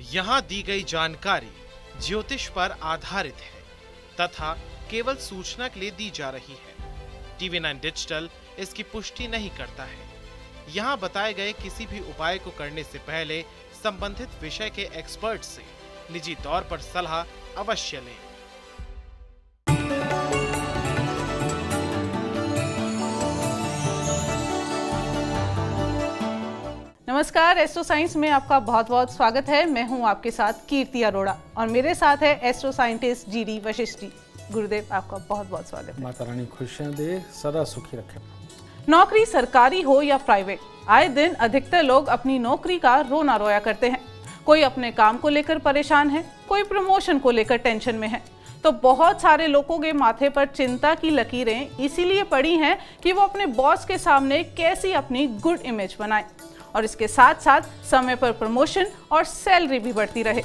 यहाँ दी गई जानकारी ज्योतिष पर आधारित है तथा केवल सूचना के लिए दी जा रही है। TV9 डिजिटल इसकी पुष्टि नहीं करता है। यहाँ बताए गए किसी भी उपाय को करने से पहले संबंधित विषय के एक्सपर्ट से निजी तौर पर सलाह अवश्य लें। नमस्कार, एस्ट्रो साइंस में आपका बहुत बहुत स्वागत है। मैं हूं आपके साथ कीर्ति अरोड़ा और मेरे साथ है astro scientist GD Vashishtha ji. गुरुदेव, आपका बहुत बहुत स्वागत है। माता रानी खुशियां दे, सदा सुखी रखे। नौकरी सरकारी हो या प्राइवेट, आए दिन अधिकतर लोग अपनी नौकरी का रोना रोया करते हैं। कोई अपने काम को लेकर परेशान है, कोई प्रमोशन को लेकर टेंशन में है। तो बहुत सारे लोगों के माथे पर चिंता की लकीरें इसीलिए पड़ी हैं कि वो अपने बॉस के सामने कैसी अपनी गुड इमेज बनाएं और इसके साथ साथ समय पर प्रमोशन और सैलरी भी बढ़ती रहे।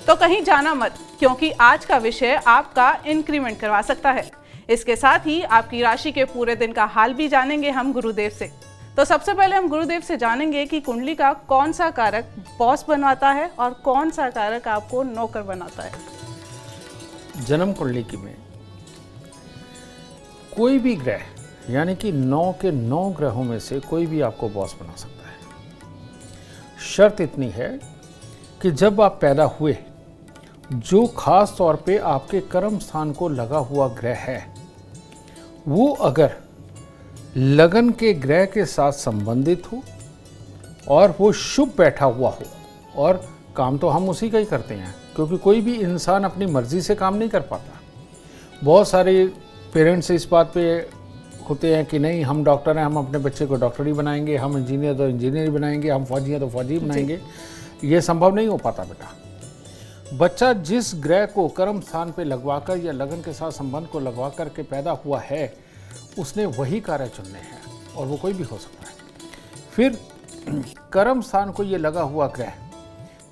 तो कहीं जाना मत, क्योंकि आज का विषय आपका इंक्रीमेंट करवा सकता है। इसके साथ ही आपकी राशि के पूरे दिन का हाल भी जानेंगे हम गुरुदेव से। तो सबसे पहले हम गुरुदेव से जानेंगे कि कुंडली का कौन सा कारक बॉस बनवाता है और कौन सा कारक आपको नौकर बनाता है। जन्म कुंडली में कोई भी ग्रह, यानी कि 9 के 9 ग्रहों में से कोई भी आपको बॉस बना सकता है। शर्त इतनी है कि जब आप पैदा हुए, जो खास तौर पे आपके कर्म स्थान को लगा हुआ ग्रह है, वो अगर लगन के ग्रह के साथ संबंधित हो और वो शुभ बैठा हुआ हो, और काम तो हम उसी का ही करते हैं, क्योंकि कोई भी इंसान अपनी मर्जी से काम नहीं कर पाता। बहुत सारे पेरेंट्स इस बात पे होते हैं कि नहीं, हम डॉक्टर हैं, हम अपने बच्चे को डॉक्टर ही बनाएंगे, हम इंजीनियर तो इंजीनियर ही बनाएंगे, हम फौजी हैं तो फौजी बनाएंगे। ये संभव नहीं हो पाता बेटा। बच्चा जिस ग्रह को कर्म स्थान पे लगवाकर या लगन के साथ संबंध को लगवा कर के पैदा हुआ है, उसने वही कार्य चुनने हैं, और वो कोई भी हो सकता है। फिर कर्म स्थान को ये लगा हुआ ग्रह,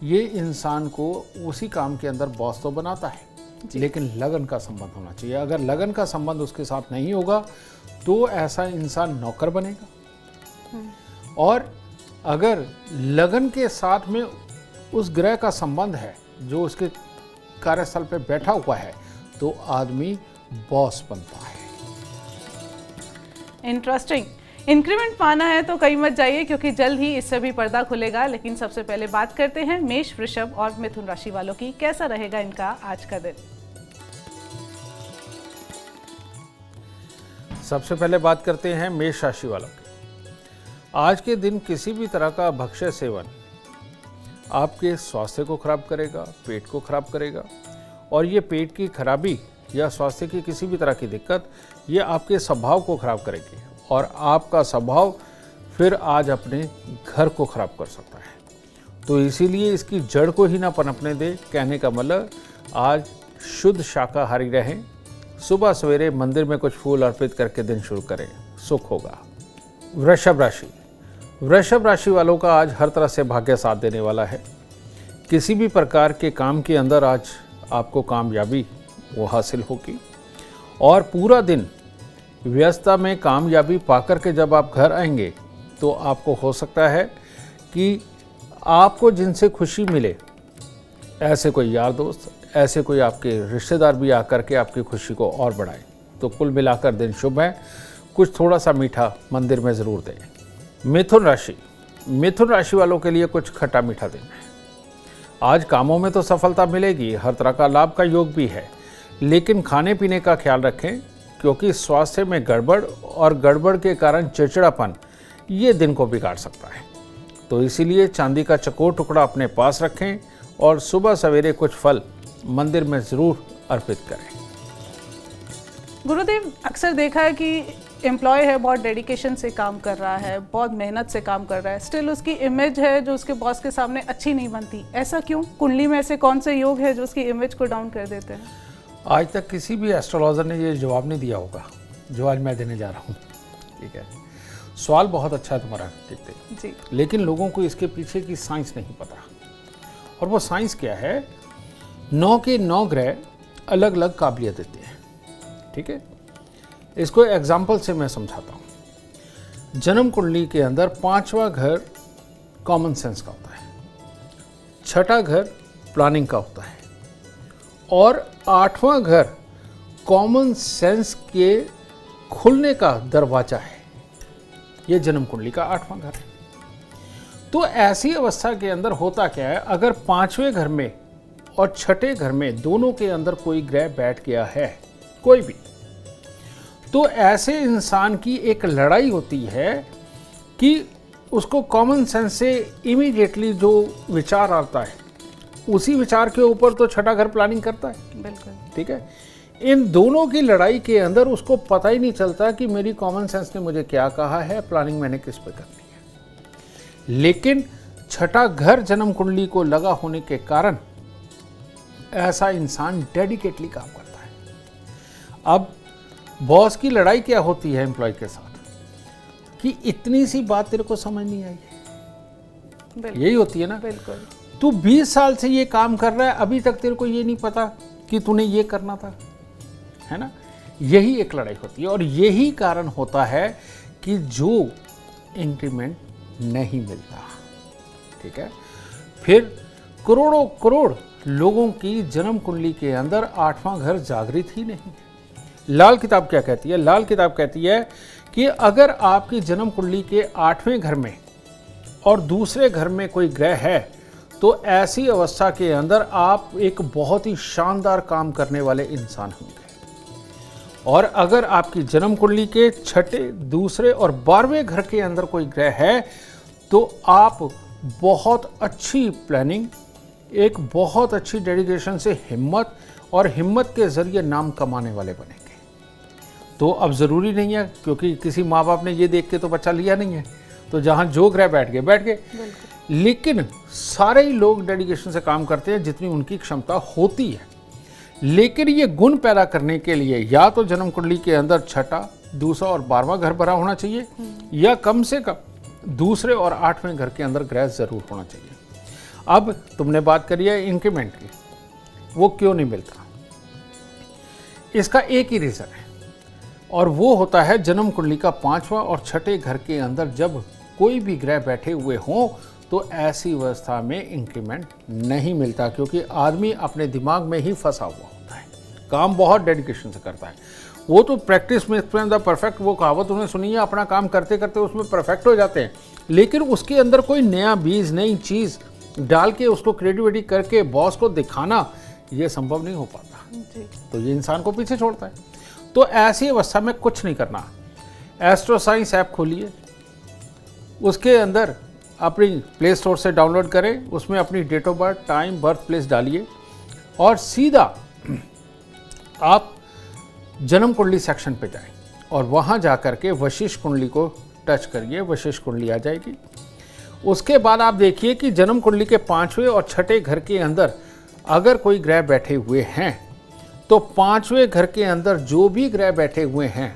ये इंसान को उसी काम के अंदर बॉस तो बनाता है, लेकिन लगन का संबंध होना चाहिए। अगर लगन का संबंध उसके साथ नहीं होगा तो ऐसा इंसान नौकर बनेगा। और अगर लगन के साथ में उस ग्रह का संबंध है जो उसके कार्यस्थल पे बैठा हुआ है, तो आदमी बॉस बनता है। इंटरेस्टिंग। इंक्रीमेंट पाना है तो कहीं मत जाइए, क्योंकि जल्द ही इससे भी पर्दा खुलेगा। लेकिन सबसे पहले बात करते हैं मेष, वृषभ और मिथुन राशि वालों की। कैसा रहेगा इनका आज का दिन। सबसे पहले बात करते हैं मेष राशि वालों की। आज के दिन किसी भी तरह का भक्ष्य सेवन आपके स्वास्थ्य को खराब करेगा, पेट को खराब करेगा, और ये पेट की खराबी या स्वास्थ्य की किसी भी तरह की दिक्कत, ये आपके स्वभाव को खराब करेगी, और आपका स्वभाव फिर आज अपने घर को खराब कर सकता है। तो इसीलिए इसकी जड़ को ही ना पनपने दे। कहने का मतलब, आज शुद्ध शाकाहारी रहें, सुबह सवेरे मंदिर में कुछ फूल अर्पित करके दिन शुरू करें, सुख होगा। वृषभ राशि। वृषभ राशि वालों का आज हर तरह से भाग्य साथ देने वाला है। किसी भी प्रकार के काम के अंदर आज आपको कामयाबी वो हासिल होगी, और पूरा दिन व्यस्तता में कामयाबी पाकर के जब आप घर आएंगे, तो आपको हो सकता है कि आपको जिनसे खुशी मिले, ऐसे कोई यार दोस्त, ऐसे कोई आपके रिश्तेदार भी आकर के आपकी खुशी को और बढ़ाए। तो कुल मिलाकर दिन शुभ है। कुछ थोड़ा सा मीठा मंदिर में ज़रूर दें। मिथुन राशि। मिथुन राशि वालों के लिए कुछ खट्टा मीठा दिन है। आज कामों में तो सफलता मिलेगी, हर तरह का लाभ का योग भी है, लेकिन खाने पीने का ख्याल रखें, क्योंकि स्वास्थ्य में गड़बड़ और गड़बड़ के कारण चिड़चिड़ापन ये दिन को बिगाड़ सकता है। तो इसीलिए चांदी का चकोर टुकड़ा अपने पास रखें, और सुबह सवेरे कुछ फल मंदिर में ज़रूर अर्पित करें। गुरुदेव, अक्सर देखा है कि एम्प्लॉय है, बहुत डेडिकेशन से काम कर रहा है, बहुत मेहनत से काम कर रहा है, स्टिल उसकी इमेज है जो उसके बॉस के सामने अच्छी नहीं बनती। ऐसा क्यों? कुंडली में ऐसे कौन से योग है जो उसकी इमेज को डाउन कर देते हैं? आज तक किसी भी एस्ट्रोलॉजर ने ये जवाब नहीं दिया होगा जो आज मैं देने जा रहा हूँ। ठीक है, सवाल बहुत अच्छा है तुम्हारा जी, लेकिन लोगों को इसके पीछे की साइंस नहीं पता। और वो साइंस क्या है? 9 के 9 ग्रह अलग अलग काबिलियत देते हैं। ठीक है, इसको एग्जाम्पल से मैं समझाता हूँ। जन्म कुंडली के अंदर 5वां घर कॉमन सेंस का होता है, 6ठा घर प्लानिंग का होता है और 8वां घर कॉमन सेंस के खुलने का दरवाजा है। यह जन्म कुंडली का 8वां घर है। तो ऐसी अवस्था के अंदर होता क्या है, अगर 5वें घर में और 6ठे घर में दोनों के अंदर कोई ग्रह बैठ गया है, कोई भी, तो ऐसे इंसान की एक लड़ाई होती है कि उसको कॉमन सेंस से इमीडिएटली जो विचार आता है उसी विचार के ऊपर तो 6ठा घर प्लानिंग करता है। बिल्कुल। ठीक है, इन दोनों की लड़ाई के अंदर उसको पता ही नहीं चलता कि मेरी कॉमन सेंस ने मुझे क्या कहा है, प्लानिंग मैंने किस पे करनी है। लेकिन 6ठा घर जन्म कुंडली को लगा होने के कारण ऐसा इंसान डेडिकेटली काम करता है। अब बॉस की लड़ाई क्या होती है एम्प्लॉय के साथ कि इतनी सी बात तेरे को समझ नहीं आई, यही होती है ना। बिल्कुल। तू 20 साल से ये काम कर रहा है, अभी तक तेरे को ये नहीं पता कि तूने ये करना था, है ना। यही एक लड़ाई होती है और यही कारण होता है कि जो इंक्रीमेंट नहीं मिलता। ठीक है, फिर करोड़ों करोड़ लोगों की जन्म कुंडली के अंदर 8वां घर जागृत ही नहीं। लाल किताब क्या कहती है? लाल किताब कहती है कि अगर आपकी जन्म कुंडली के 8वें घर में और दूसरे घर में कोई ग्रह है तो ऐसी अवस्था के अंदर आप एक बहुत ही शानदार काम करने वाले इंसान होंगे। और अगर आपकी जन्म कुंडली के 6ठे, दूसरे और 12वें घर के अंदर कोई ग्रह है तो आप बहुत अच्छी प्लानिंग, एक बहुत अच्छी डेडिकेशन से हिम्मत और हिम्मत के जरिए नाम कमाने वाले बनेंगे। तो अब ज़रूरी नहीं है, क्योंकि किसी माँ बाप ने ये देख के तो बच्चा लिया नहीं है, तो जहाँ जो ग्रह बैठ गए। लेकिन सारे ही लोग डेडिकेशन से काम करते हैं जितनी उनकी क्षमता होती है। लेकिन ये गुण पैदा करने के लिए या तो जन्म कुंडली के अंदर 6ठा, दूसरा और 12वां घर भरा होना चाहिए, या कम से कम दूसरे और 8वें घर के अंदर ग्रह जरूर होना चाहिए। अब तुमने बात करी है इंक्रीमेंट की, वो क्यों नहीं मिलता? इसका एक ही रीज़न है और वो होता है जन्म कुंडली का 5वां और 6ठे घर के अंदर जब कोई भी ग्रह बैठे हुए हों तो ऐसी अवस्था में इंक्रीमेंट नहीं मिलता, क्योंकि आदमी अपने दिमाग में ही फंसा हुआ होता है, काम बहुत डेडिकेशन से करता है। वो तो प्रैक्टिस में द परफेक्ट, वो कहावत उन्हें सुनी है, अपना काम करते करते उसमें परफेक्ट हो जाते हैं, लेकिन उसके अंदर कोई नया बीज, नई चीज़ डाल के उसको क्रिएटिविटी करके बॉस को दिखाना ये संभव नहीं हो पाता जी। तो ये इंसान को पीछे छोड़ता है। तो ऐसी अवस्था में कुछ नहीं करना, एस्ट्रो साइंस ऐप खोलिए, उसके अंदर अपनी प्ले स्टोर से डाउनलोड करें, उसमें अपनी date of birth, time, birth place डालिए और सीधा आप जन्म कुंडली सेक्शन पे जाएं और वहाँ जा कर के वशिष्ठ कुंडली को टच करिए, वशिष्ठ कुंडली आ जाएगी। उसके बाद आप देखिए कि जन्म कुंडली के 5वें और 6ठे घर के अंदर अगर कोई ग्रह बैठे हुए हैं तो 5वें घर के अंदर जो भी ग्रह बैठे हुए हैं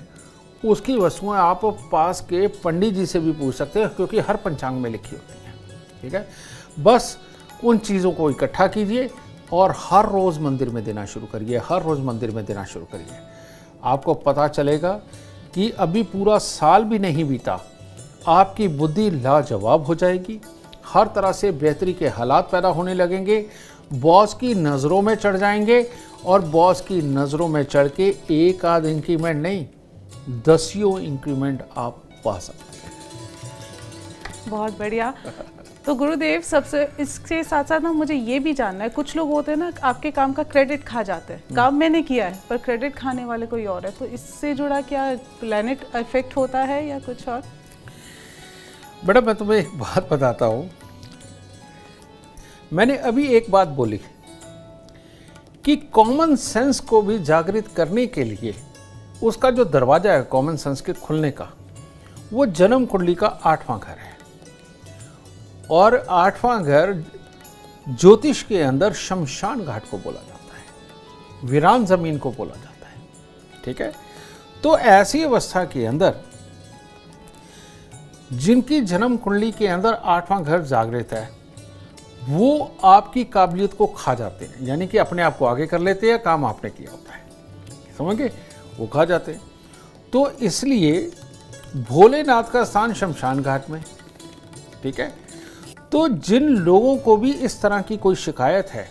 उसकी वस्तुएं आप पास के पंडित जी से भी पूछ सकते हैं, क्योंकि हर पंचांग में लिखी होती है। ठीक है, बस उन चीज़ों को इकट्ठा कीजिए और हर रोज़ मंदिर में देना शुरू करिए, हर रोज़ मंदिर में देना शुरू करिए। आपको पता चलेगा कि अभी पूरा साल भी नहीं बीता, आपकी बुद्धि लाजवाब हो जाएगी, हर तरह से बेहतरी के हालात पैदा होने लगेंगे, बॉस की नज़रों में चढ़ जाएंगे और बॉस की नज़रों में चढ़ के एक आध इंक्रीमेंट नहीं, 10 इंक्रीमेंट आप पा सकते हैं। बहुत बढ़िया। तो गुरुदेव, सबसे इसके साथ साथ ना मुझे ये भी जानना है, कुछ लोग होते हैं ना आपके काम का क्रेडिट खा जाते हैं, काम मैंने किया है पर क्रेडिट खाने वाले कोई और है, तो इससे जुड़ा क्या प्लैनेट इफेक्ट होता है या कुछ और? बेटा मैं तुम्हें एक बात बताता हूँ, मैंने अभी एक बात बोली कि कॉमन सेंस को भी जागृत करने के लिए उसका जो दरवाजा है कॉमन सेंस के खुलने का, वो जन्म कुंडली का 8वां घर है। और 8वां घर ज्योतिष के अंदर शमशान घाट को बोला जाता है, वीरान जमीन को बोला जाता है। ठीक है, तो ऐसी अवस्था के अंदर जिनकी जन्म कुंडली के अंदर 8वां घर जागृत है वो आपकी काबिलियत को खा जाते हैं, यानी कि अपने आप को आगे कर लेते हैं, काम आपने किया होता है, समझ गए, वो खा जाते हैं। तो इसलिए भोलेनाथ का स्थान शमशान घाट में। ठीक है, तो जिन लोगों को भी इस तरह की कोई शिकायत है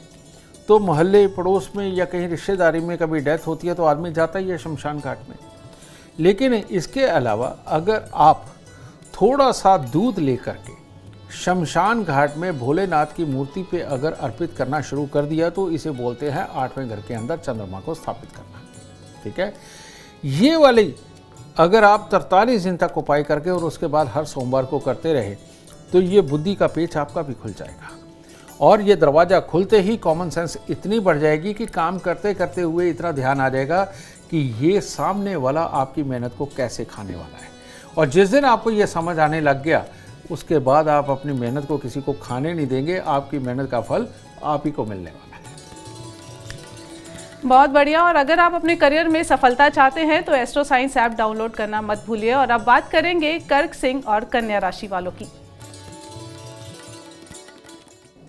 तो मोहल्ले पड़ोस में या कहीं रिश्तेदारी में कभी डेथ होती है तो आदमी जाता ही है शमशान घाट में। लेकिन इसके अलावा अगर आप थोड़ा सा दूध लेकर के शमशान घाट में भोलेनाथ की मूर्ति पे अगर अर्पित करना शुरू कर दिया तो इसे बोलते हैं 8वें घर के अंदर चंद्रमा को स्थापित करना। ठीक है, ये वाली अगर आप 43 दिन तक उपाय करके और उसके बाद हर सोमवार को करते रहे तो ये बुद्धि का पेच आपका भी खुल जाएगा और ये दरवाज़ा खुलते ही कॉमन सेंस इतनी बढ़ जाएगी कि काम करते करते हुए इतना ध्यान आ जाएगा कि ये सामने वाला आपकी मेहनत को कैसे खाने वाला है। और जिस दिन आपको ये समझ आने लग गया उसके बाद आप अपनी मेहनत को किसी को खाने नहीं देंगे, आपकी मेहनत का फल आप ही को मिलने वाला है। बहुत बढ़िया। और अगर आप अपने करियर में सफलता चाहते हैं तो एस्ट्रो साइंस ऐप डाउनलोड करना मत भूलिए। और अब बात करेंगे कर्क सिंह और कन्या राशि वालों की।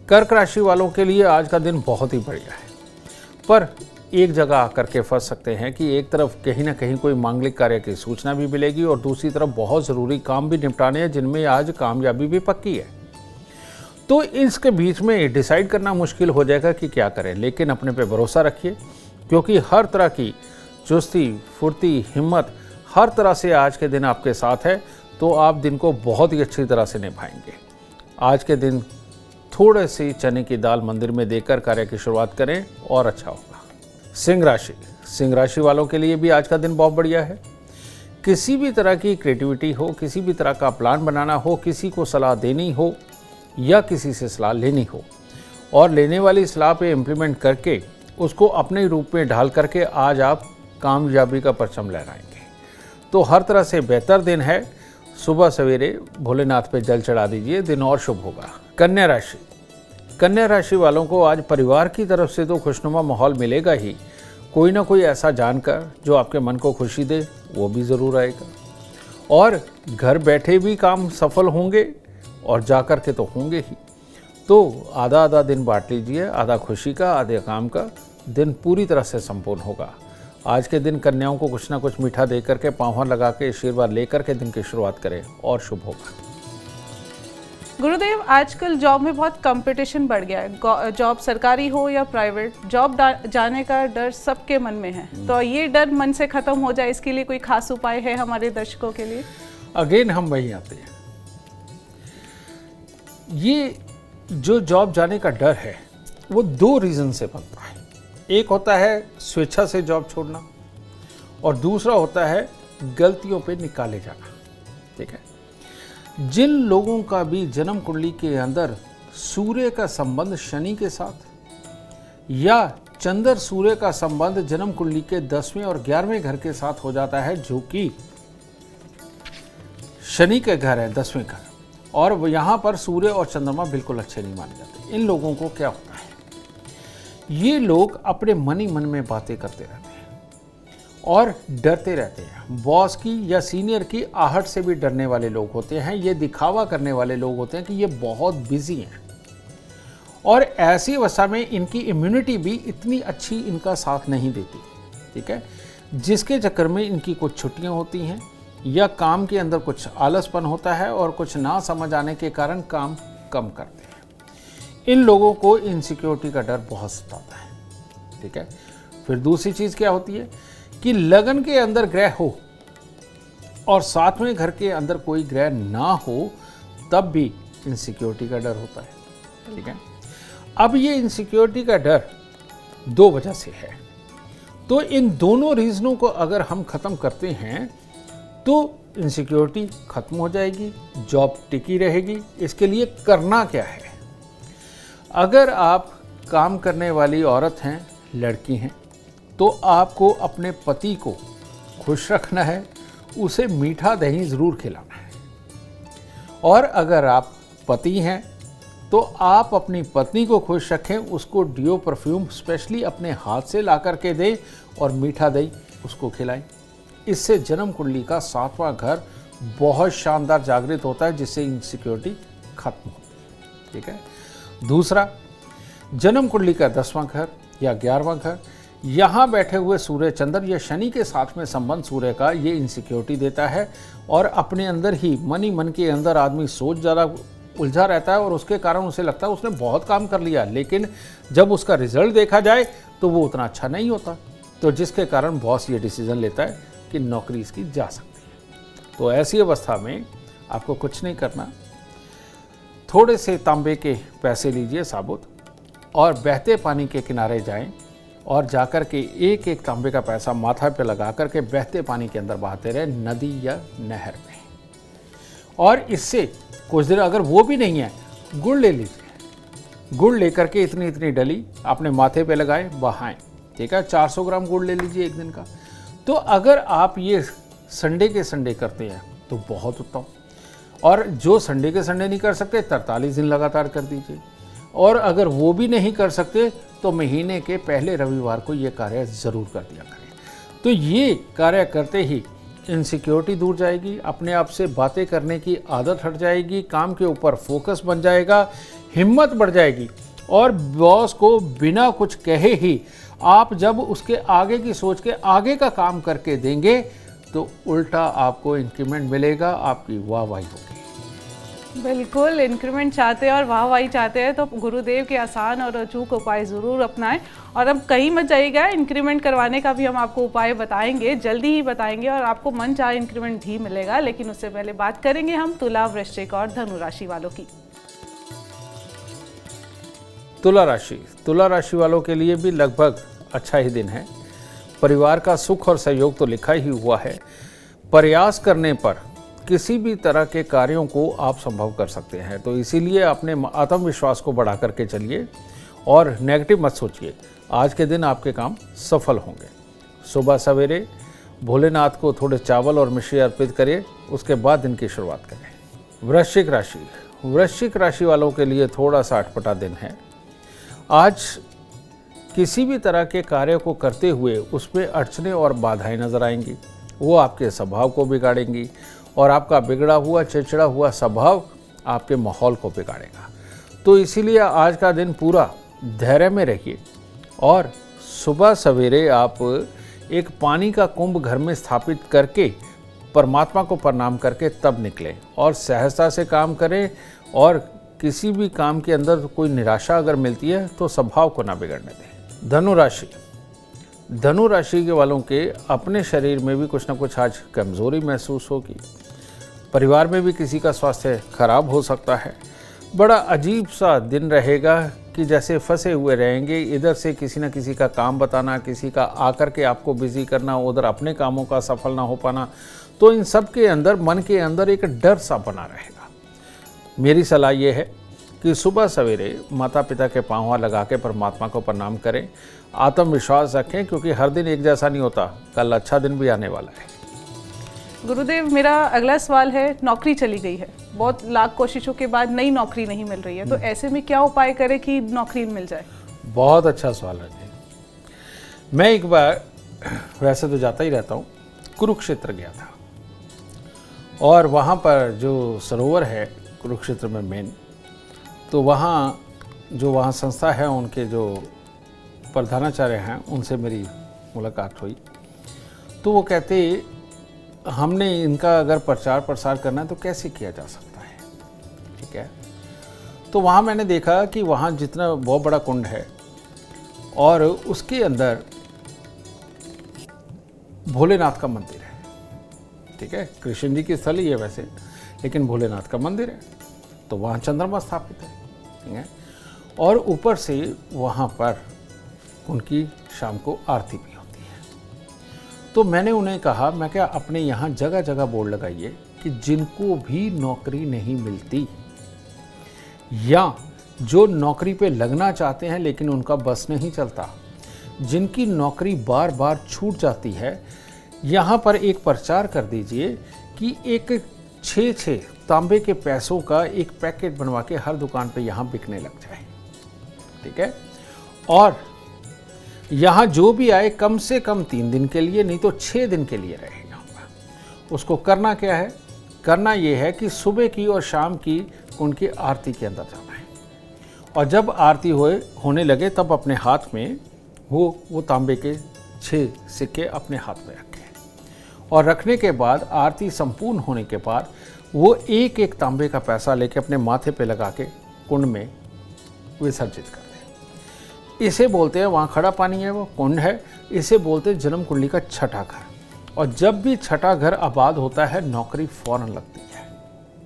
कर्क राशि वालों के लिए आज का दिन बहुत ही बढ़िया है, पर एक जगह आकर के फंस सकते हैं कि एक तरफ कहीं ना कहीं कोई मांगलिक कार्य की सूचना भी मिलेगी और दूसरी तरफ बहुत ज़रूरी काम भी निपटाने हैं जिनमें आज कामयाबी भी पक्की है। तो इसके बीच में डिसाइड करना मुश्किल हो जाएगा कि क्या करें, लेकिन अपने पे भरोसा रखिए क्योंकि हर तरह की चुस्ती, फुर्ती, हिम्मत हर तरह से आज के दिन आपके साथ है, तो आप दिन को बहुत ही अच्छी तरह से निभाएंगे। आज के दिन थोड़े सी चने की दाल मंदिर में देकर कार्य की शुरुआत करें और अच्छा होगा। सिंह राशि वालों के लिए भी आज का दिन बहुत बढ़िया है। किसी भी तरह की क्रिएटिविटी हो, किसी भी तरह का प्लान बनाना हो, किसी को सलाह देनी हो या किसी से सलाह लेनी हो और लेने वाली सलाह पे इम्प्लीमेंट करके उसको अपने रूप में ढाल करके आज आप कामयाबी का परचम लहराएंगे। तो हर तरह से बेहतर दिन है। सुबह सवेरे भोलेनाथ पे जल चढ़ा दीजिए, दिन और शुभ होगा। कन्या राशि वालों को आज परिवार की तरफ से तो खुशनुमा माहौल मिलेगा ही, कोई ना कोई ऐसा जानकर जो आपके मन को खुशी दे वो भी ज़रूर आएगा। और घर बैठे भी काम सफल होंगे और जाकर के तो होंगे ही। तो आधा आधा दिन बांट लीजिए, आधा खुशी का आधे काम का, दिन पूरी तरह से संपूर्ण होगा। आज के दिन कन्याओं को कुछ ना कुछ मीठा दे करके पाँव लगा के आशीर्वाद लेकर के दिन की शुरुआत करें और शुभ होगा। गुरुदेव, आजकल जॉब में बहुत कंपटीशन बढ़ गया है। जॉब सरकारी हो या प्राइवेट, जॉब जाने का डर सबके मन में है। तो ये डर मन से खत्म हो जाए, इसके लिए कोई खास उपाय है हमारे दर्शकों के लिए? अगेन हम वहीं आते हैं। ये जो जॉब जाने का डर है वो 2 रीज़न से बनता है। एक होता है स्वेच्छा से जॉब छोड़ना और दूसरा होता है गलतियों पे निकाले जाना। ठीक है, जिन लोगों का भी जन्म कुंडली के अंदर सूर्य का संबंध शनि के साथ या चंद्र सूर्य का संबंध जन्म कुंडली के 10वें और 11वें घर के साथ हो जाता है, जो कि शनि के घर है 10वें घर, और यहाँ पर सूर्य और चंद्रमा बिल्कुल अच्छे नहीं माने जाते। इन लोगों को क्या होता है, ये लोग अपने मन ही मन में बातें करते रहते हैं और डरते रहते हैं। बॉस की या सीनियर की आहट से भी डरने वाले लोग होते हैं। ये दिखावा करने वाले लोग होते हैं कि ये बहुत बिजी हैं और ऐसी अवस्था में इनकी इम्यूनिटी भी इतनी अच्छी इनका साथ नहीं देती। ठीक है, जिसके चक्कर में इनकी कुछ छुट्टियां होती हैं या काम के अंदर कुछ आलसपन होता है और कुछ ना समझ आने के कारण काम कम करते हैं। इन लोगों को इनसिक्योरिटी का डर बहुत सताता है। ठीक है, फिर दूसरी चीज़ क्या होती है कि लगन के अंदर ग्रह हो और 7वें घर के अंदर कोई ग्रह ना हो तब भी इनसिक्योरिटी का डर होता है। ठीक है, अब ये इनसिक्योरिटी का डर 2 वजह से है। तो इन दोनों रीजनों को अगर हम खत्म करते हैं तो इनसिक्योरिटी खत्म हो जाएगी, जॉब टिकी रहेगी। इसके लिए करना क्या है, अगर आप काम करने वाली औरत हैं, लड़की हैं, तो आपको अपने पति को खुश रखना है, उसे मीठा दही ज़रूर खिलाना है। और अगर आप पति हैं तो आप अपनी पत्नी को खुश रखें, उसको डियो परफ्यूम स्पेशली अपने हाथ से ला कर के दें और मीठा दही उसको खिलाएं। इससे जन्म कुंडली का 7वां घर बहुत शानदार जागृत होता है, जिससे इनसिक्योरिटी खत्म होती है। ठीक है, दूसरा, जन्म कुंडली का 10वां घर या 11वां घर, यहाँ बैठे हुए सूर्य चंद्र या शनि के साथ में संबंध सूर्य का, ये इनसिक्योरिटी देता है और अपने अंदर ही मन ही मन के अंदर आदमी सोच ज़्यादा उलझा रहता है और उसके कारण उसे लगता है उसने बहुत काम कर लिया, लेकिन जब उसका रिजल्ट देखा जाए तो वो उतना अच्छा नहीं होता, तो जिसके कारण बॉस ये डिसीजन लेता है कि नौकरी इसकी जा सकती है। तो ऐसी अवस्था में आपको कुछ नहीं करना, थोड़े से तांबे के पैसे लीजिए साबुत और बहते पानी के किनारे जाएं और जाकर के एक एक तांबे का पैसा माथा पे लगा करके बहते पानी के अंदर बहाते रहे, नदी या नहर में। और इससे कुछ देर अगर वो भी नहीं है, गुड़ ले लीजिए, गुड़ लेकर के इतनी इतनी डली अपने माथे पे लगाएं, बहाएं, ठीक है। 400 ग्राम गुड़ ले लीजिए एक दिन का। तो अगर आप ये संडे के संडे करते हैं तो बहुत उत्तम, और जो संडे के संडे नहीं कर सकते 43 दिन लगातार कर दीजिए, और अगर वो भी नहीं कर सकते तो महीने के पहले रविवार को ये कार्य ज़रूर कर दिया करें। तो ये कार्य करते ही इनसिक्योरिटी दूर जाएगी, अपने आप से बातें करने की आदत हट जाएगी, काम के ऊपर फोकस बन जाएगा, हिम्मत बढ़ जाएगी, और बॉस को बिना कुछ कहे ही आप जब उसके आगे की सोच के आगे का काम करके देंगे तो उल्टा आपको इंक्रीमेंट मिलेगा, आपकी वाहवाही होगी। बिल्कुल, इंक्रीमेंट चाहते हैं और वाहवाही चाहते हैं तो गुरुदेव के आसान और अचूक उपाय ज़रूर अपनाएं। और अब कहीं मत जाइएगा, इंक्रीमेंट करवाने का भी हम आपको उपाय बताएंगे, जल्दी ही बताएंगे, और आपको मन चाहे इंक्रीमेंट भी मिलेगा। लेकिन उससे पहले बात करेंगे हम तुला, वृश्चिक और धनु राशि वालों की। तुला राशि वालों के लिए भी लगभग अच्छा ही दिन है। परिवार का सुख और सहयोग तो लिखा ही हुआ है। प्रयास करने पर किसी भी तरह के कार्यों को आप संभव कर सकते हैं, तो इसीलिए अपने आत्मविश्वास को बढ़ा करके चलिए और नेगेटिव मत सोचिए। आज के दिन आपके काम सफल होंगे। सुबह सवेरे भोलेनाथ को थोड़े चावल और मिश्री अर्पित करिए, उसके बाद दिन की शुरुआत करें। वृश्चिक राशि वालों के लिए थोड़ा सा अटपटा दिन है। आज किसी भी तरह के कार्य को करते हुए उसमें अड़चने और बाधाएं नजर आएंगी, वो आपके स्वभाव को बिगाड़ेंगी, और आपका बिगड़ा हुआ चिड़चिड़ा हुआ स्वभाव आपके माहौल को बिगाड़ेगा। तो इसीलिए आज का दिन पूरा धैर्य में रहिए, और सुबह सवेरे आप एक पानी का कुंभ घर में स्थापित करके परमात्मा को प्रणाम करके तब निकलें, और सहजता से काम करें, और किसी भी काम के अंदर कोई निराशा अगर मिलती है तो स्वभाव को ना बिगड़ने दें। धनु राशि के वालों के अपने शरीर में भी कुछ ना कुछ आज कमज़ोरी महसूस होगी। परिवार में भी किसी का स्वास्थ्य खराब हो सकता है। बड़ा अजीब सा दिन रहेगा कि जैसे फंसे हुए रहेंगे, इधर से किसी न किसी का काम बताना, किसी का आकर के आपको बिजी करना, उधर अपने कामों का सफल ना हो पाना। तो इन सब के अंदर मन के अंदर एक डर सा बना रहेगा। मेरी सलाह ये है कि सुबह सवेरे माता पिता के पाँव लगा के परमात्मा को प्रणाम करें, आत्मविश्वास रखें, क्योंकि हर दिन एक जैसा नहीं होता, कल अच्छा दिन भी आने वाला है। गुरुदेव, मेरा अगला सवाल है, नौकरी चली गई है, बहुत लाख कोशिशों के बाद नई नौकरी नहीं मिल रही है, तो ऐसे में क्या उपाय करें कि नौकरी मिल जाए? बहुत अच्छा सवाल है जी। मैं एक बार, वैसे तो जाता ही रहता हूँ, कुरुक्षेत्र गया था, और वहाँ पर जो सरोवर है कुरुक्षेत्र में मेन, तो वहाँ संस्था है, उनके जो प्रधानाचार्य हैं उनसे मेरी मुलाकात हुई। तो वो कहते, हमने इनका अगर प्रचार प्रसार करना है तो कैसे किया जा सकता है, ठीक है। तो वहाँ मैंने देखा कि वहाँ जितना बहुत बड़ा कुंड है और उसके अंदर भोलेनाथ का मंदिर है, ठीक है। कृष्ण जी की स्थल ही है वैसे, लेकिन भोलेनाथ का मंदिर है। तो वहाँ चंद्रमा स्थापित है, ठीक है, और ऊपर से वहाँ पर उनकी शाम को आरती भी होती है। तो मैंने उन्हें कहा, मैं क्या अपने यहाँ जगह जगह बोर्ड लगाइए कि जिनको भी नौकरी नहीं मिलती, या जो नौकरी पे लगना चाहते हैं लेकिन उनका बस नहीं चलता, जिनकी नौकरी बार बार छूट जाती है, यहाँ पर एक प्रचार कर दीजिए कि एक 6 तांबे के पैसों का एक पैकेट बनवा के हर दुकान पे यहाँ बिकने लग जाए, ठीक है। और यहाँ जो भी आए कम से कम 3 दिन के लिए, नहीं तो 6 दिन के लिए रहे यहाँ पर। उसको करना क्या है? करना ये है कि सुबह की और शाम की उनकी आरती के अंदर जाना है, और जब आरती होने लगे तब अपने हाथ में वो तांबे के 6 सिक्के अपने हाथ में रखें, और रखने के बाद आरती संपूर्ण होने के बाद वो एक एक तांबे का पैसा लेके अपने माथे पे लगा के कुंड में विसर्जित कर दें। इसे बोलते हैं, वहाँ खड़ा पानी है वो कुंड है, इसे बोलते हैं जन्म कुंडली का छठा घर। और जब भी छठा घर आबाद होता है नौकरी फौरन लगती है।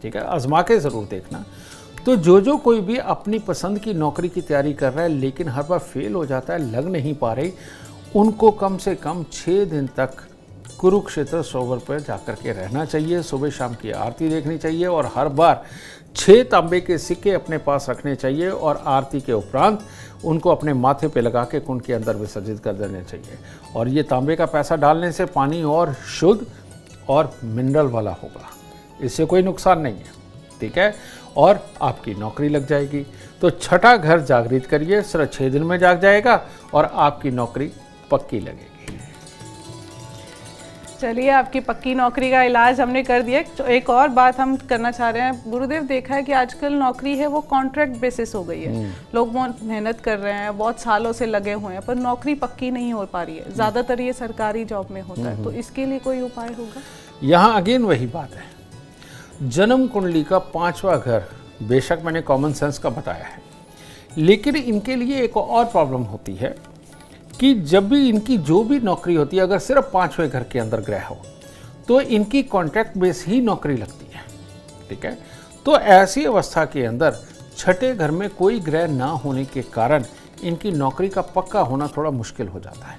ठीक है, आजमा के ज़रूर देखना। तो जो कोई भी अपनी पसंद की नौकरी की तैयारी कर रहा है लेकिन हर बार फेल हो जाता है, लग नहीं पा रही, उनको कम से कम 6 दिन तक कुरुक्षेत्र सरोवर पर जाकर के रहना चाहिए। सुबह शाम की आरती देखनी चाहिए और हर बार 6 तांबे के सिक्के अपने पास रखने चाहिए और आरती के उपरांत उनको अपने माथे पे लगा के कुंड के अंदर विसर्जित कर देने चाहिए। और ये तांबे का पैसा डालने से पानी और शुद्ध और मिनरल वाला होगा, इससे कोई नुकसान नहीं है। ठीक है, और आपकी नौकरी लग जाएगी। तो छठा घर जागृत करिए, सिर्फ 6 दिन में जाग जाएगा और आपकी नौकरी पक्की लगेगी। चलिए, आपकी पक्की नौकरी का इलाज हमने कर दिया। तो एक और बात हम करना चाह रहे हैं गुरुदेव, देखा है कि आजकल नौकरी है वो कॉन्ट्रैक्ट बेसिस हो गई है। लोग बहुत मेहनत कर रहे हैं, बहुत सालों से लगे हुए हैं, पर नौकरी पक्की नहीं हो पा रही है। ज़्यादातर ये सरकारी जॉब में होता है, तो इसके लिए कोई उपाय होगा? यहाँ अगेन वही बात है, जन्म कुंडली का 5वां घर, बेशक मैंने कॉमन सेंस का बताया है, लेकिन इनके लिए एक और प्रॉब्लम होती है कि जब भी इनकी जो भी नौकरी होती है, अगर सिर्फ 5वें घर के अंदर ग्रह हो तो इनकी कॉन्ट्रैक्ट बेस ही नौकरी लगती है। ठीक है, तो ऐसी अवस्था के अंदर छठे घर में कोई ग्रह ना होने के कारण इनकी नौकरी का पक्का होना थोड़ा मुश्किल हो जाता है।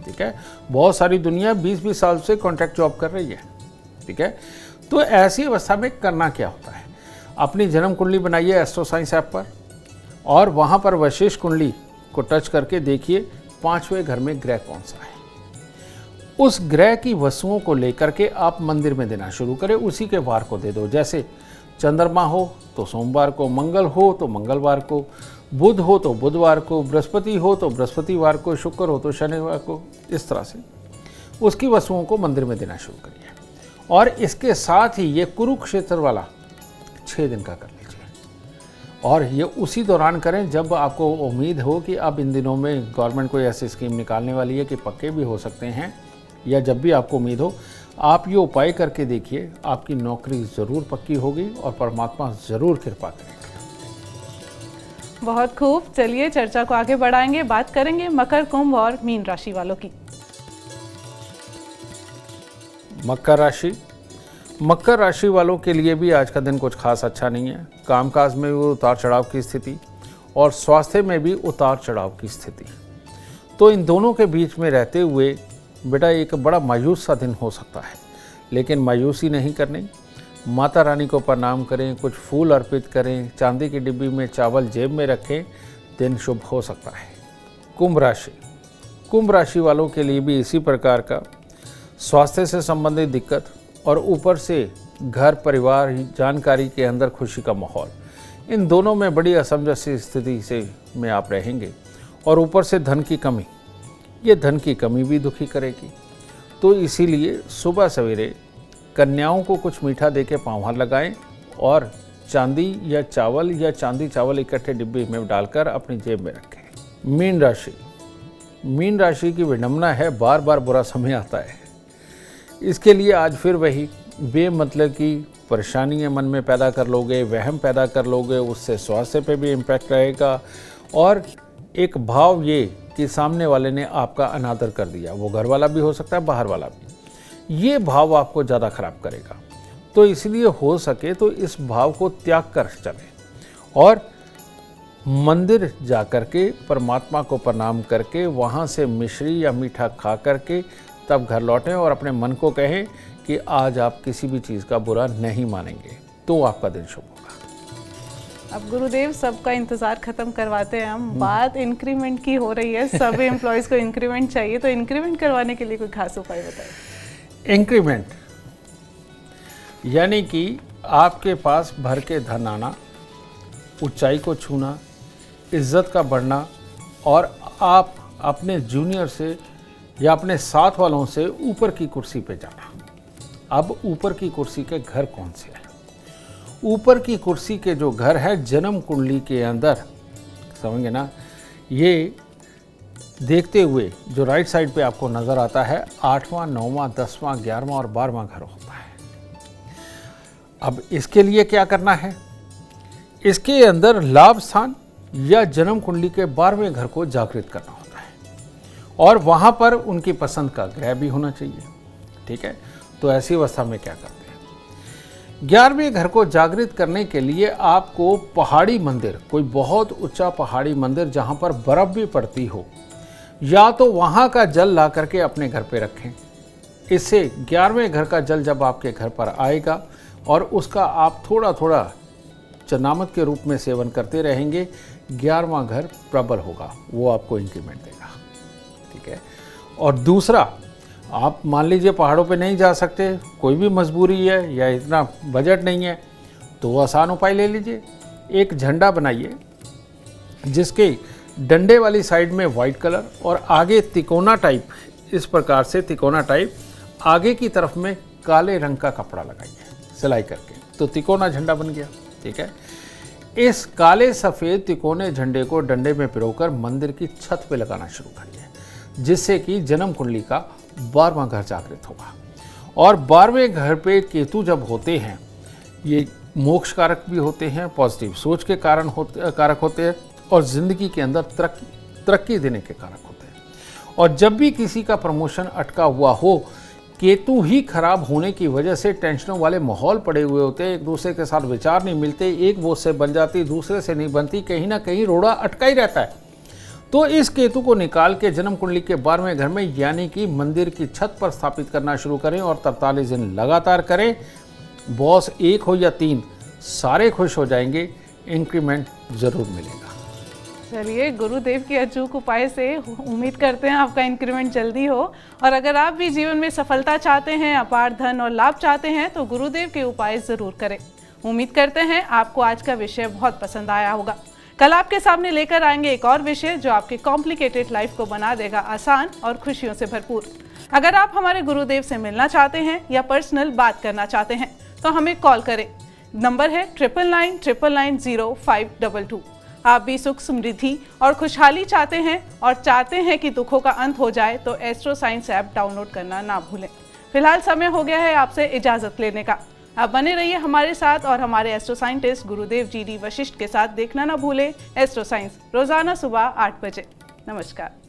ठीक है, बहुत सारी दुनिया 20-20 साल से कॉन्ट्रैक्ट जॉब कर रही है। ठीक है, तो ऐसी अवस्था में करना क्या होता है, अपनी जन्म कुंडली बनाइए एस्ट्रो साइंस ऐप पर और वहाँ पर वशिष्ठ कुंडली को टच करके देखिए 5वें घर में ग्रह कौन सा है। उस ग्रह की वस्तुओं को लेकर के आप मंदिर में देना शुरू करें, उसी के वार को दे दो। जैसे चंद्रमा हो तो सोमवार को, मंगल हो तो मंगलवार को, बुध हो तो बुधवार को, बृहस्पति हो तो बृहस्पतिवार को, शुक्र हो तो शनिवार को। इस तरह से उसकी वस्तुओं को मंदिर में देना शुरू करिए। और इसके साथ ही ये कुरुक्षेत्र वाला 6 दिन का कर लीजिए और ये उसी दौरान करें जब आपको उम्मीद हो कि अब इन दिनों में गवर्नमेंट कोई ऐसी स्कीम निकालने वाली है कि पक्के भी हो सकते हैं, या जब भी आपको उम्मीद हो आप ये उपाय करके देखिए, आपकी नौकरी ज़रूर पक्की होगी और परमात्मा ज़रूर कृपा करेगा। बहुत खूब, चलिए चर्चा को आगे बढ़ाएंगे, बात करेंगे मकर, कुंभ और मीन राशि वालों की। मकर राशि वालों के लिए भी आज का दिन कुछ खास अच्छा नहीं है। कामकाज में भी उतार चढ़ाव की स्थिति और स्वास्थ्य में भी उतार चढ़ाव की स्थिति। तो इन दोनों के बीच में रहते हुए बेटा एक बड़ा मायूस सा दिन हो सकता है, लेकिन मायूसी नहीं करनी। माता रानी को प्रणाम करें, कुछ फूल अर्पित करें, चांदी की डिब्बी में चावल जेब में रखें, दिन शुभ हो सकता है। कुंभ राशि वालों के लिए भी इसी प्रकार का स्वास्थ्य से संबंधित दिक्कत और ऊपर से घर परिवार जानकारी के अंदर खुशी का माहौल, इन दोनों में बड़ी असमंजस स्थिति से में आप रहेंगे। और ऊपर से धन की कमी, ये धन की कमी भी दुखी करेगी। तो इसीलिए सुबह सवेरे कन्याओं को कुछ मीठा देके पाँव लगाएं और चांदी या चावल या चांदी चावल इकट्ठे डिब्बे में डालकर अपनी जेब में रखें। मीन राशि की विडंबना है, बार बार बुरा समय आता है। इसके लिए आज फिर वही बेमतलब की परेशानियां मन में पैदा कर लोगे, वहम पैदा कर लोगे, उससे स्वास्थ्य पे भी इम्पैक्ट रहेगा। और एक भाव ये कि सामने वाले ने आपका अनादर कर दिया, वो घर वाला भी हो सकता है, बाहर वाला भी, ये भाव आपको ज़्यादा खराब करेगा। तो इसलिए हो सके तो इस भाव को त्याग कर चलें और मंदिर जा कर के परमात्मा को प्रणाम करके वहाँ से मिश्री या मीठा खा करके तब घर लौटें और अपने मन को कहें कि आज आप किसी भी चीज़ का बुरा नहीं मानेंगे, तो आपका दिन शुभ होगा। अब गुरुदेव सबका इंतजार खत्म करवाते हैं हम, बात इंक्रीमेंट की हो रही है, सभी एम्प्लॉयज को इंक्रीमेंट चाहिए, तो इंक्रीमेंट करवाने के लिए कोई खास उपाय बताएं। इंक्रीमेंट यानी कि आपके पास भर के धन आना, ऊंचाई को छूना, इज्जत का बढ़ना और आप अपने जूनियर से या अपने साथ वालों से ऊपर की कुर्सी पे जाना। अब ऊपर की कुर्सी के घर कौन से हैं? ऊपर की कुर्सी के जो घर है जन्म कुंडली के अंदर, समझेंगे ना, ये देखते हुए जो राइट साइड पे आपको नज़र आता है 8वां, 9वां, 10वां, 11वां और 12वां घर होता है। अब इसके लिए क्या करना है, इसके अंदर लाभ स्थान या जन्म कुंडली के 12वें घर को जागृत करना होता है और वहां पर उनकी पसंद का ग्रह भी होना चाहिए। ठीक है, तो ऐसी अवस्था में क्या करते हैं, 11वें घर को जागृत करने के लिए आपको पहाड़ी मंदिर, कोई बहुत ऊंचा पहाड़ी मंदिर जहां पर बर्फ भी पड़ती हो, या तो वहां का जल ला करके अपने घर पे रखें। इससे 11वें घर का जल जब आपके घर पर आएगा और उसका आप थोड़ा थोड़ा चरणामृत के रूप में सेवन करते रहेंगे, 11वां घर प्रबल होगा, वो आपको इंक्रीमेंट देगा। ठीक है, और दूसरा, आप मान लीजिए पहाड़ों पे नहीं जा सकते, कोई भी मजबूरी है या इतना बजट नहीं है, तो वो आसान उपाय ले लीजिए। एक झंडा बनाइए जिसके डंडे वाली साइड में वाइट कलर और आगे तिकोना टाइप, इस प्रकार से तिकोना टाइप आगे की तरफ में काले रंग का कपड़ा लगाइए सिलाई करके, तो तिकोना झंडा बन गया। ठीक है, इस काले सफ़ेद तिकोने झंडे को डंडे में पिरोकर मंदिर की छत पे लगाना शुरू करिए, जिससे कि जन्म कुंडली का 12वां घर जागृत होगा। और 12वें घर पे केतु जब होते हैं, ये मोक्ष कारक भी होते हैं, पॉजिटिव सोच के कारक होते हैं और ज़िंदगी के अंदर तरक्की देने के कारक होते हैं। और जब भी किसी का प्रमोशन अटका हुआ हो, केतु ही खराब होने की वजह से टेंशनों वाले माहौल पड़े हुए होते हैं, एक दूसरे के साथ विचार नहीं मिलते, एक बोझ से बन जाती, दूसरे से नहीं बनती, कहीं ना कहीं रोड़ा अटका ही रहता है। तो इस केतु को निकाल के जन्म कुंडली के 12वें घर में यानी कि मंदिर की छत पर स्थापित करना शुरू करें और 43 दिन लगातार करें। बॉस 1 हो या 3, सारे खुश हो जाएंगे, इंक्रीमेंट जरूर मिलेगा। चलिए, गुरुदेव के अचूक उपाय से उम्मीद करते हैं आपका इंक्रीमेंट जल्दी हो। और अगर आप भी जीवन में सफलता चाहते हैं, अपार धन और लाभ चाहते हैं, तो गुरुदेव के उपाय जरूर करें। उम्मीद करते हैं आपको आज का विषय बहुत पसंद आया होगा। कल आपके सामने लेकर आएंगे एक और विषय जो आपके कॉम्प्लिकेटेड लाइफ को बना देगा आसान और खुशियों से भरपूर। अगर आप हमारे गुरुदेव से मिलना चाहते हैं या पर्सनल बात करना चाहते हैं तो हमें कॉल करें। नंबर है 9999900522। आप भी सुख, समृद्धि और खुशहाली चाहते हैं और चाहते हैं कि दुखों का अंत हो जाए, तो एस्ट्रो साइंस ऐप डाउनलोड करना ना भूलें। फिलहाल समय हो गया है आपसे इजाजत लेने का। आप बने रहिए हमारे साथ और हमारे एस्ट्रो साइंटिस्ट गुरुदेव GD वशिष्ठ के साथ देखना ना भूलें एस्ट्रो साइंस, रोजाना सुबह 8 बजे। नमस्कार।